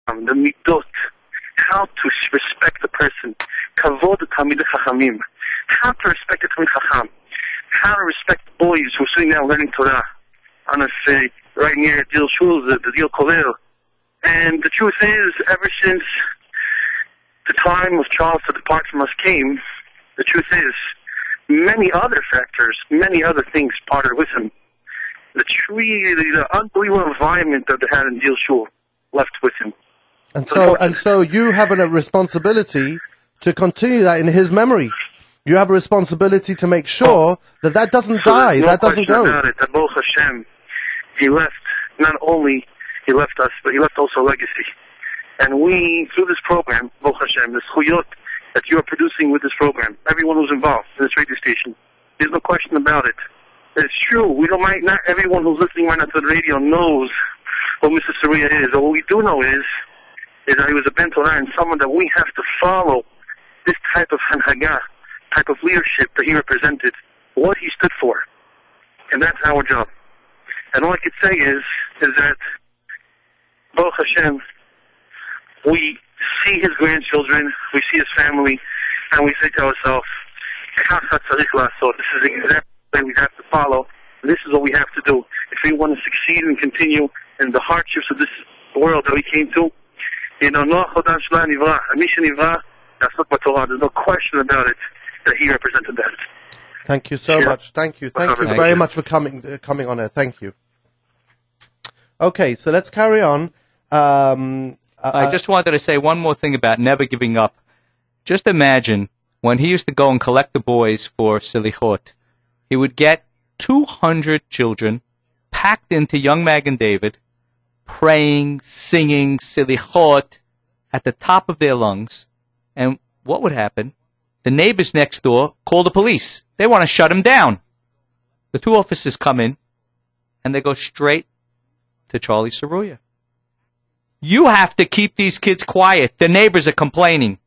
the midot, how to respect the person, kavod tamid chachamim, how to respect the tamid chacham, how to respect the boys who are sitting there learning Torah, on right near Dil Shul, the Dil Kolel. And the truth is, ever since the time of Charles to depart from us came, the truth is, many other factors, many other things parted with him. The unbelievable environment that they had in Dil Shul left with him. And so you have a responsibility to continue that in his memory. You have a responsibility to make sure that doesn't die, that doesn't go. About it, that Baruch Hashem, he left, not only he left us, but he left also a legacy. And we, through this program, Baruch Hashem, the zchuyot that you are producing with this program, everyone who's involved in this radio station, there's no question about it. It's true, not everyone who's listening right now to the radio knows what Mr. Serouya is. But what we do know is that he was a Ben Torah and someone that we have to follow this type of hanhaga, type of leadership that he represented, what he stood for. And that's our job. And all I could say is that, Baruch Hashem, we see his grandchildren, we see his family, and we say to ourselves, this is exactly what we have to follow, and this is what we have to do. If we want to succeed and continue in the hardships of this world that we came to, there's no question about it that he represented that. Thank you so much. Thank you very much for coming on air. Thank you. Okay, so let's carry on. I just wanted to say one more thing about never giving up. Just imagine when he used to go and collect the boys for Selichot, he would get 200 children packed into Young Magen David, praying, singing Selichot at the top of their lungs. And what would happen? The neighbors next door call the police. They want to shut him down. The two officers come in, and they go straight to Charlie-Serouya. You have to keep these kids quiet. The neighbors are complaining.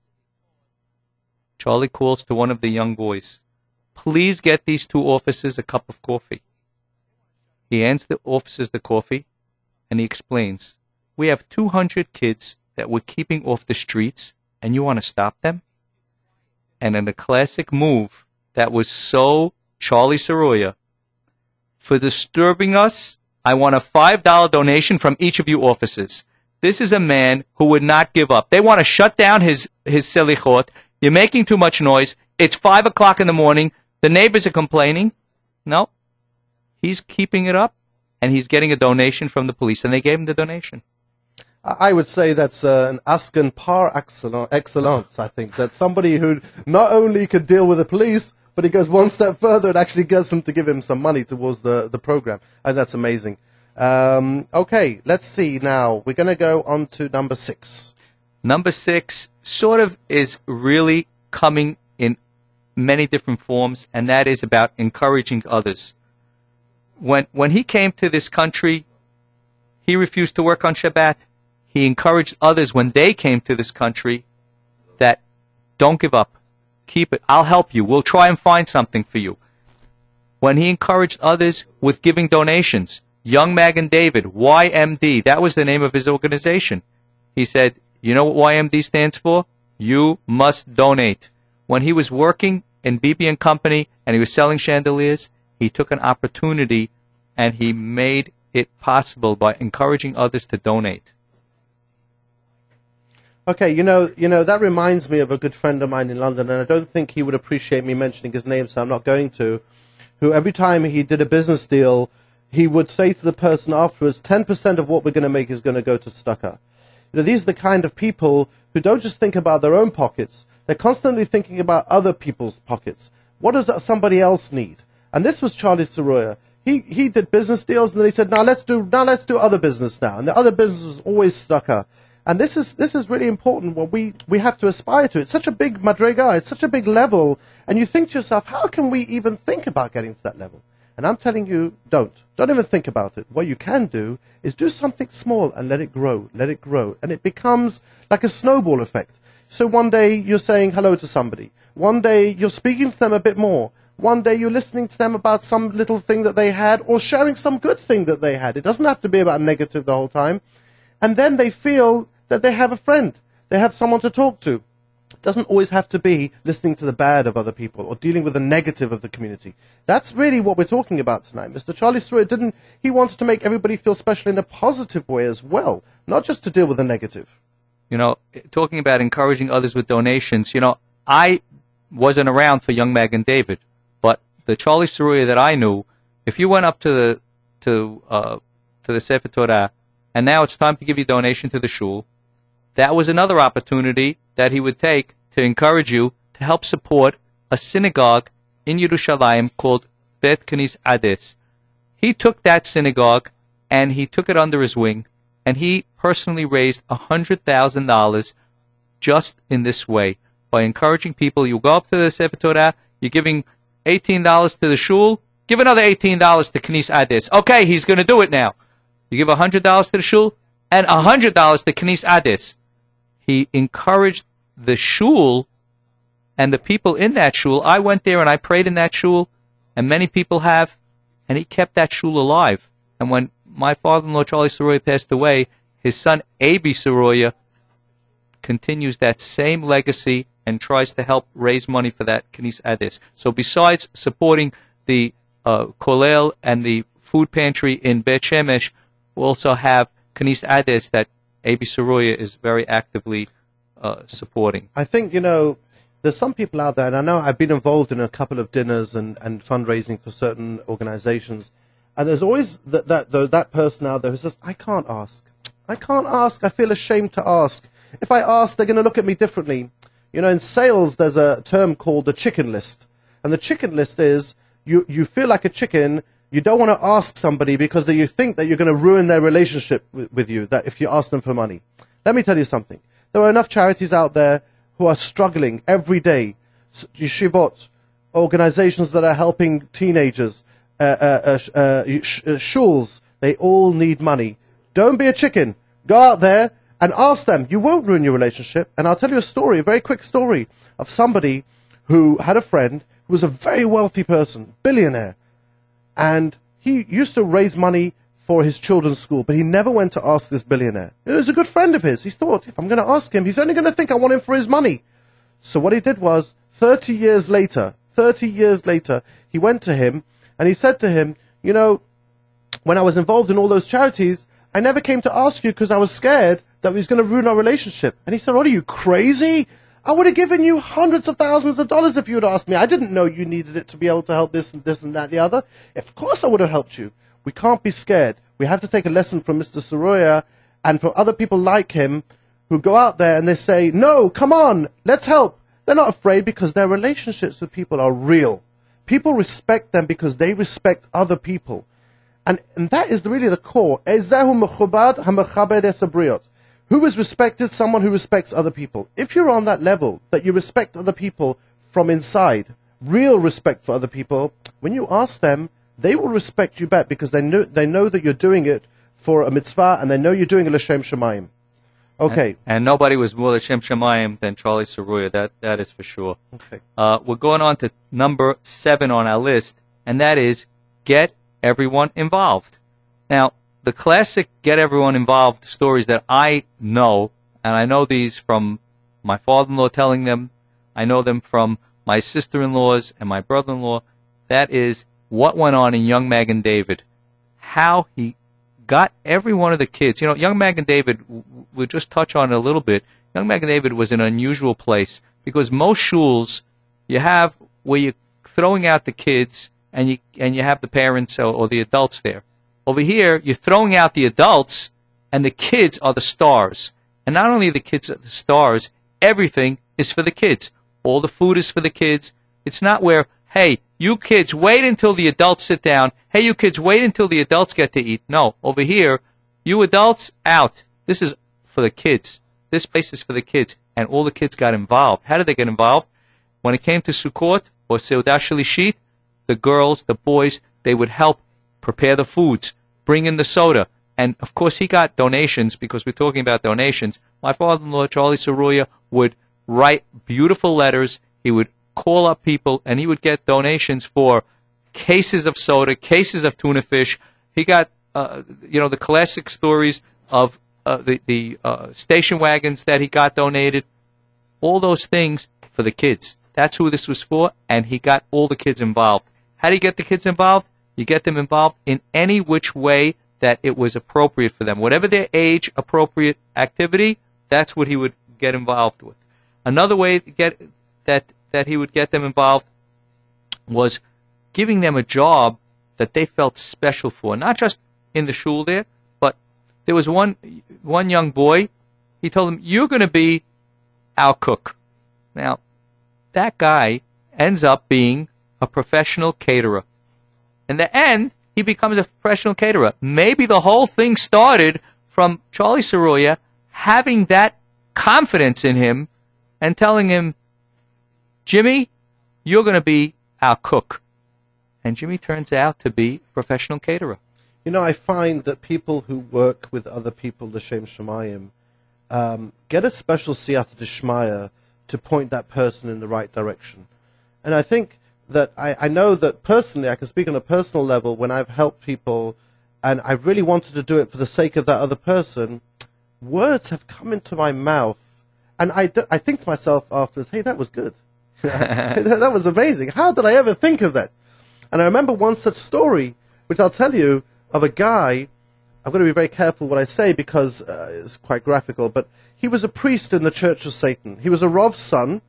Charlie calls to one of the young boys. Please get these two officers a cup of coffee. He hands the officers the coffee, and he explains, we have 200 kids that we're keeping off the streets, and you want to stop them? And in a classic move that was so Charlie-Serouya, for disturbing us, I want a $5 donation from each of you officers. This is a man who would not give up. They want to shut down his selichot. You're making too much noise. It's 5 o'clock in the morning. The neighbors are complaining. No. He's keeping it up, and he's getting a donation from the police, and they gave him the donation. I would say that's an Askan par excellence, I think. That's somebody who not only could deal with the police, but he goes one step further and actually gets them to give him some money towards the program. And that's amazing. Okay, let's see now. We're going to go on to number 6. Number 6 sort of is really coming in many different forms, and that is about encouraging others. When he came to this country, he refused to work on Shabbat. He encouraged others when they came to this country that don't give up. Keep it. I'll help you. We'll try and find something for you. When he encouraged others with giving donations, Young Magen David, YMD, that was the name of his organization. He said, you know what YMD stands for? You must donate. When he was working in BB & Company and he was selling chandeliers, he took an opportunity and he made it possible by encouraging others to donate. Okay, you know, that reminds me of a good friend of mine in London, and I don't think he would appreciate me mentioning his name, so I'm not going to, who every time he did a business deal, he would say to the person afterwards, 10% of what we're going to make is going to go to tzedakah. You know, these are the kind of people who don't just think about their own pockets, they're constantly thinking about other people's pockets. What does somebody else need? And this was Charlie-Serouya. He did business deals, and then he said, now let's do other business now. And the other business is always tzedakah. And this is really important, what we have to aspire to. It's such a big madrega, it's such a big level, and you think to yourself, how can we even think about getting to that level? And I'm telling you, don't even think about it. What you can do is do something small and let it grow, and it becomes like a snowball effect. So one day you're saying hello to somebody, one day you're speaking to them a bit more, one day you're listening to them about some little thing that they had, or sharing some good thing that they had. It doesn't have to be about negative the whole time. And then they feel that they have a friend. They have someone to talk to. It doesn't always have to be listening to the bad of other people or dealing with the negative of the community. That's really what we're talking about tonight. Mr. Charlie-Serouya he wanted to make everybody feel special in a positive way as well, not just to deal with the negative. You know, talking about encouraging others with donations, you know, I wasn't around for Young Magen David, but the Charlie-Serouya that I knew, if you went up to the Sefer Torah, and now it's time to give your donation to the shul, that was another opportunity that he would take to encourage you to help support a synagogue in Yerushalayim called Bet Knis Ades. He took that synagogue and he took it under his wing, and he personally raised $100,000 just in this way, by encouraging people. You go up to the Sefer Torah, you're giving $18 to the shul, give another $18 to Knis Ades. Okay, he's going to do it now. You give $100 to the shul and $100 to Knis Ades. He encouraged the shul and the people in that shul. I went there and I prayed in that shul, and many people have, and he kept that shul alive. And when my father-in-law, Charlie-Serouya, passed away, his son, Abi Serouya, continues that same legacy and tries to help raise money for that Knis Ades. So besides supporting the Kolel and the food pantry in Bet Shemesh, we also have Knis Ades that Abi Serouya is very actively supporting. I think, you know, there's some people out there, and I know I've been involved in a couple of dinners and fundraising for certain organizations, and there's always that person out there who says, I can't ask. I feel ashamed to ask. If I ask, they're going to look at me differently. You know, in sales, there's a term called the chicken list. And the chicken list is, you feel like a chicken. You don't want to ask somebody because you think that you're going to ruin their relationship with you, that if you ask them for money. Let me tell you something. There are enough charities out there who are struggling every day. Yeshivot, organizations that are helping teenagers, shuls, they all need money. Don't be a chicken. Go out there and ask them. You won't ruin your relationship. And I'll tell you a story, a very quick story, of somebody who had a friend who was a very wealthy person, billionaire. And he used to raise money for his children's school, but he never went to ask this billionaire. It was a good friend of his. He thought, if I'm going to ask him, he's only going to think I want him for his money. So what he did was, 30 years later, he went to him and he said to him, you know, when I was involved in all those charities, I never came to ask you because I was scared that we was going to ruin our relationship. And he said, what, are you crazy? I would have given you hundreds of thousands of dollars if you had asked me. I didn't know you needed it to be able to help this and that, the other. Of course I would have helped you. We can't be scared. We have to take a lesson from Mr. Serouya and from other people like him who go out there and they say, no, come on, let's help. They're not afraid because their relationships with people are real. People respect them because they respect other people. And that is really the core. Who is respected? Someone who respects other people. If you're on that level, that you respect other people from inside, real respect for other people, when you ask them, they will respect you back because they know that you're doing it for a mitzvah and they know you're doing it l'shem shamayim. Okay. And nobody was more l'shem shamayim than Charlie-Serouya. That is for sure. Okay. We're going on to number 7 on our list, and that is get everyone involved. Now, the classic get everyone involved stories that I know, and I know these from my father-in-law telling them, I know them from my sister-in-laws and my brother-in-law, that is what went on in Young Magen David, how he got every one of the kids. You know, Young Magen David, we'll just touch on it a little bit. Young Magen David was an unusual place because most shuls you have where you're throwing out the kids and you have the parents or the adults there. Over here, you're throwing out the adults, and the kids are the stars. And not only the kids are the stars, everything is for the kids. All the food is for the kids. It's not where, hey, you kids, wait until the adults sit down. Hey, you kids, wait until the adults get to eat. No, over here, you adults, out. This is for the kids. This place is for the kids. And all the kids got involved. How did they get involved? When it came to Sukkot or Seudah Shalishit, the girls, the boys, they would help prepare the foods, bring in the soda. And, of course, he got donations because we're talking about donations. My father-in-law, Charlie-Serouya, would write beautiful letters. He would call up people, and he would get donations for cases of soda, cases of tuna fish. He got, the classic stories of station wagons that he got donated, all those things for the kids. That's who this was for, and he got all the kids involved. How do you get the kids involved? You get them involved in any which way that it was appropriate for them. Whatever their age-appropriate activity, that's what he would get involved with. Another way to get that he would get them involved was giving them a job that they felt special for. Not just in the shul there, but there was one young boy. He told him, "You're going to be our cook." Now, that guy ends up being a professional caterer. In the end, he becomes a professional caterer. Maybe the whole thing started from Charlie-Serouya having that confidence in him and telling him, "Jimmy, you're going to be our cook." And Jimmy turns out to be a professional caterer. You know, I find that people who work with other people, l'shem shamayim, get a special siyata d'shmaya to point that person in the right direction. And I think that I know that personally, I can speak on a personal level, when I've helped people and I really wanted to do it for the sake of that other person, words have come into my mouth. And I think to myself afterwards, hey, that was good. That was amazing. How did I ever think of that? And I remember one such story, which I'll tell you, of a guy. I'm going to be very careful what I say because it's quite graphical, but he was a priest in the Church of Satan. He was a Rov's son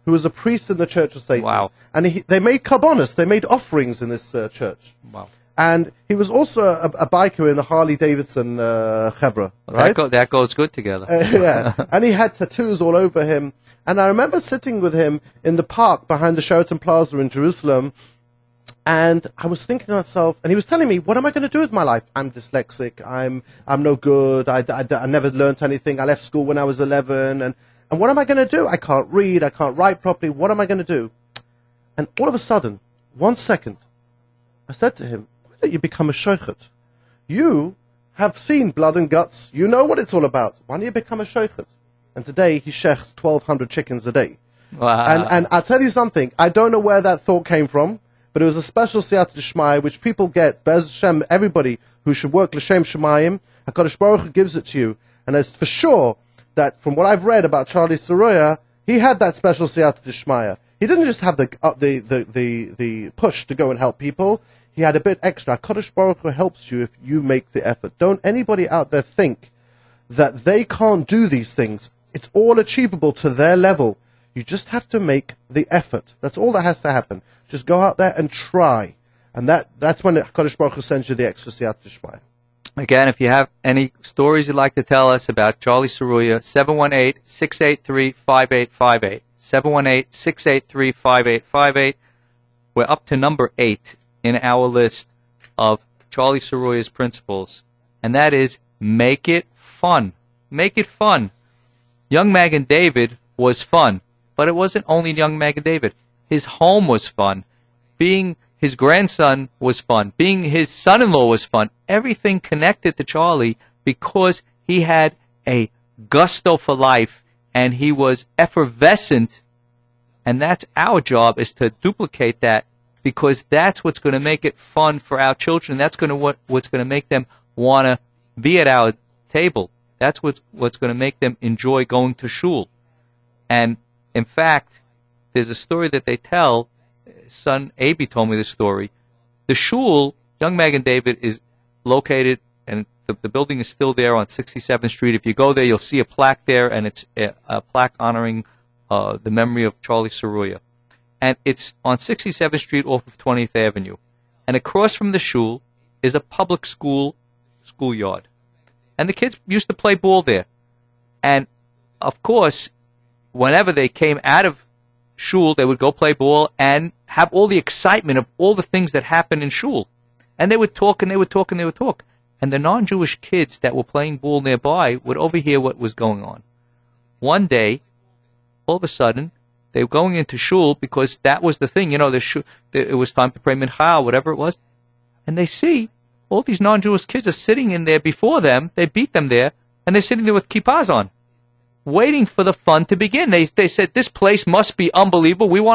who was a priest in the Church of Satan. Wow. And they made karbonos, they made offerings in this church. Wow. And he was also a biker in the Harley-Davidson Chevra, right? That goes good together. Yeah. And he had tattoos all over him. And I remember sitting with him in the park behind the Sheraton Plaza in Jerusalem, and I was thinking to myself, and he was telling me, what am I going to do with my life? I'm dyslexic. I'm no good. I never learned anything. I left school when I was 11. And what am I going to do? I can't read. I can't write properly. What am I going to do? And all of a sudden, 1 second, I said to him, why don't you become a shochet? You have seen blood and guts. You know what it's all about. Why don't you become a shochet? And today he shechs 1,200 chickens a day. Wow. And I'll tell you something. I don't know where that thought came from, but it was a special siyata d'shmaya which people get. Be'ez Hashem, everybody who should work l'shem shemayim, HaKadosh Baruch Hu gives it to you. And it's for sure that from what I've read about Charlie-Serouya, he had that special siyata d'shmaya. He didn't just have the push to go and help people. He had a bit extra. HaKadosh Baruch Hu helps you if you make the effort. Don't anybody out there think that they can't do these things. It's all achievable to their level. You just have to make the effort. That's all that has to happen. Just go out there and try. And that's when HaKadosh Baruch Hu sends you the extra siyata d'shmaya. Again, if you have any stories you'd like to tell us about Charlie-Serouya, 718-683-5858. 718-683-5858. We're up to number 8 in our list of Charlie-Serouya's principles, and that is make it fun. Make it fun. Young Magen David was fun, but it wasn't only young Magen David. His home was fun. Being his grandson was fun. Being his son-in-law was fun. Everything connected to Charlie because he had a gusto for life and he was effervescent. And that's our job, is to duplicate that, because that's what's going to make it fun for our children. That's what's going to make them want to be at our table. That's what's going to make them enjoy going to shul. And in fact, there's a story that they tell. Son Abi told me this story. The shul, Young Magen David, is located, and the building is still there on 67th Street. If you go there, you'll see a plaque there, and it's a plaque honoring the memory of Charlie-Serouya. And it's on 67th Street off of 20th Avenue. And across from the shul is a public schoolyard. And the kids used to play ball there. And, of course, whenever they came out of shul, they would go play ball and have all the excitement of all the things that happen in shul. And they would talk, and they would talk, and they would talk. And the non-Jewish kids that were playing ball nearby would overhear what was going on. One day, all of a sudden, they were going into shul because that was the thing. You know, it was time to pray mincha, or whatever it was. And they see all these non-Jewish kids are sitting in there before them. They beat them there, and they're sitting there with kippahs on, waiting for the fun to begin. They said, this place must be unbelievable. We want